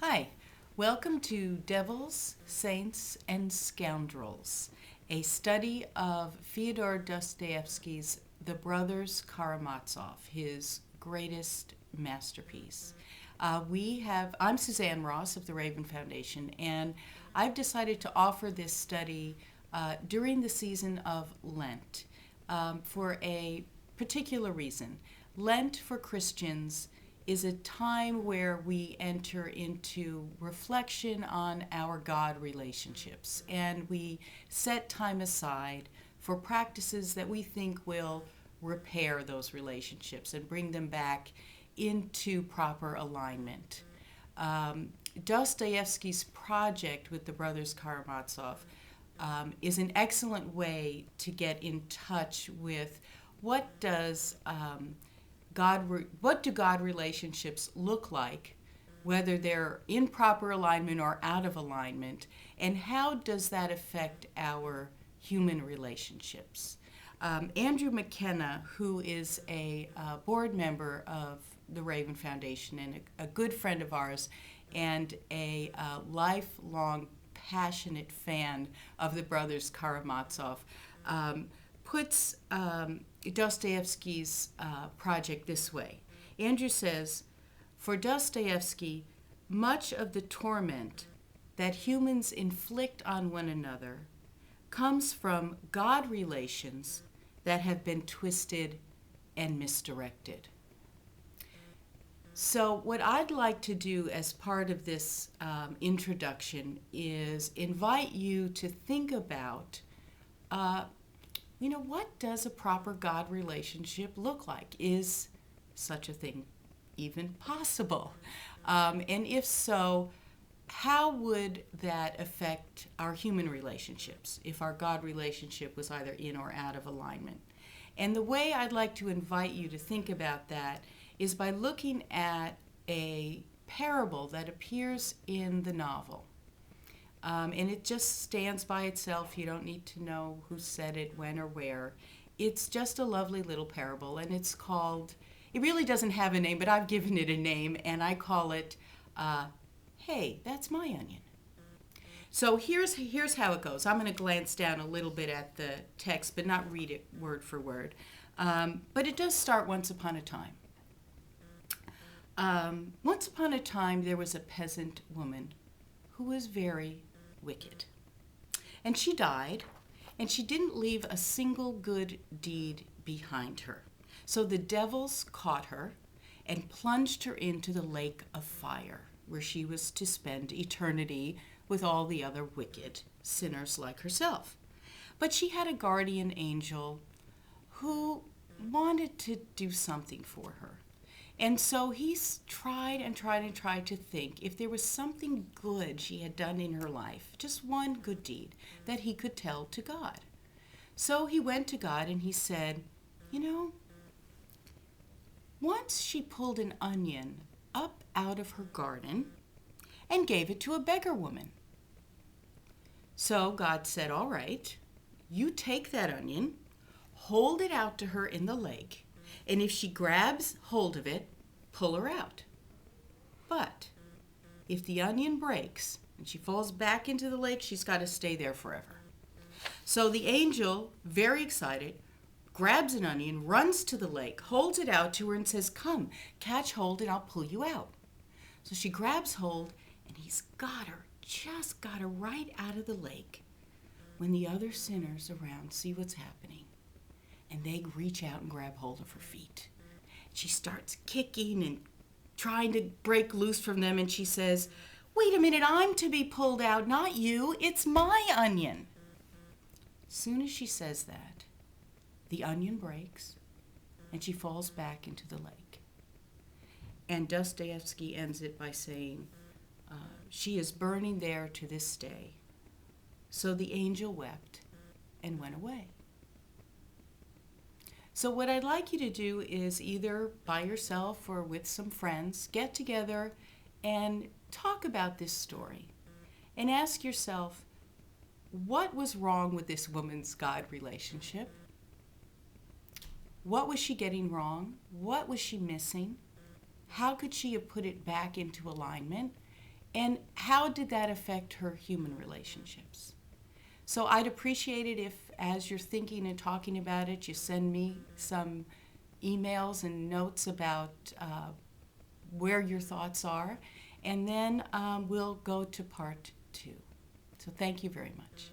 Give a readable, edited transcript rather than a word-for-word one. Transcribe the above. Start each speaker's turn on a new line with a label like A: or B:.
A: Hi, welcome to Devils, Saints, and Scoundrels, a study of Fyodor Dostoevsky's The Brothers Karamazov, his greatest masterpiece. I'm Suzanne Ross of the Raven Foundation, and I've decided to offer this study during the season of Lent for a particular reason. Lent for Christians is a time where we enter into reflection on our God relationships, and we set time aside for practices that we think will repair those relationships and bring them back into proper alignment. Dostoevsky's project with the brothers Karamazov is an excellent way to get in touch with what do God relationships look like, whether they're in proper alignment or out of alignment, and how does that affect our human relationships? Andrew McKenna, who is a board member of the Raven Foundation and a good friend of ours and a lifelong passionate fan of the brothers Karamazov, puts Dostoevsky's project this way. Andrew says, for Dostoevsky, much of the torment that humans inflict on one another comes from God relations that have been twisted and misdirected. So what I'd like to do as part of this introduction is invite you to think about what does a proper God relationship look like? Is such a thing even possible? And if so, how would that affect our human relationships if our God relationship was either in or out of alignment? And the way I'd like to invite you to think about that is by looking at a parable that appears in the novel. And it just stands by itself. You don't need to know who said it, when, or where. It's just a lovely little parable, and it's called, it really doesn't have a name, but I've given it a name, and I call it, Hey, That's My Onion. So here's how it goes. I'm going to glance down a little bit at the text, but not read it word for word. But it does start once upon a time. Once upon a time, there was a peasant woman who was very wicked. And she died, and she didn't leave a single good deed behind her. So the devils caught her and plunged her into the lake of fire, where she was to spend eternity with all the other wicked sinners like herself. But she had a guardian angel who wanted to do something for her. And so he tried to think if there was something good she had done in her life, just one good deed, that he could tell to God. So he went to God and he said, once she pulled an onion up out of her garden and gave it to a beggar woman. So God said, all right, you take that onion, hold it out to her in the lake, and if she grabs hold of it, pull her out. But if the onion breaks and she falls back into the lake, she's got to stay there forever. So the angel, very excited, grabs an onion, runs to the lake, holds it out to her and says, come, catch hold and I'll pull you out. So she grabs hold and he's just got her right out of the lake when the other sinners around see what's happening. And they reach out and grab hold of her feet. She starts kicking and trying to break loose from them, and she says, wait a minute, I'm to be pulled out, not you. It's my onion. As soon as she says that, the onion breaks, and she falls back into the lake. And Dostoevsky ends it by saying, she is burning there to this day. So the angel wept and went away. So what I'd like you to do is either by yourself or with some friends, get together and talk about this story and ask yourself, what was wrong with this woman's God relationship? What was she getting wrong? What was she missing? How could she have put it back into alignment? And how did that affect her human relationships? So I'd appreciate it if, as you're thinking and talking about it, you send me some emails and notes about where your thoughts are, and then we'll go to part 2. So thank you very much.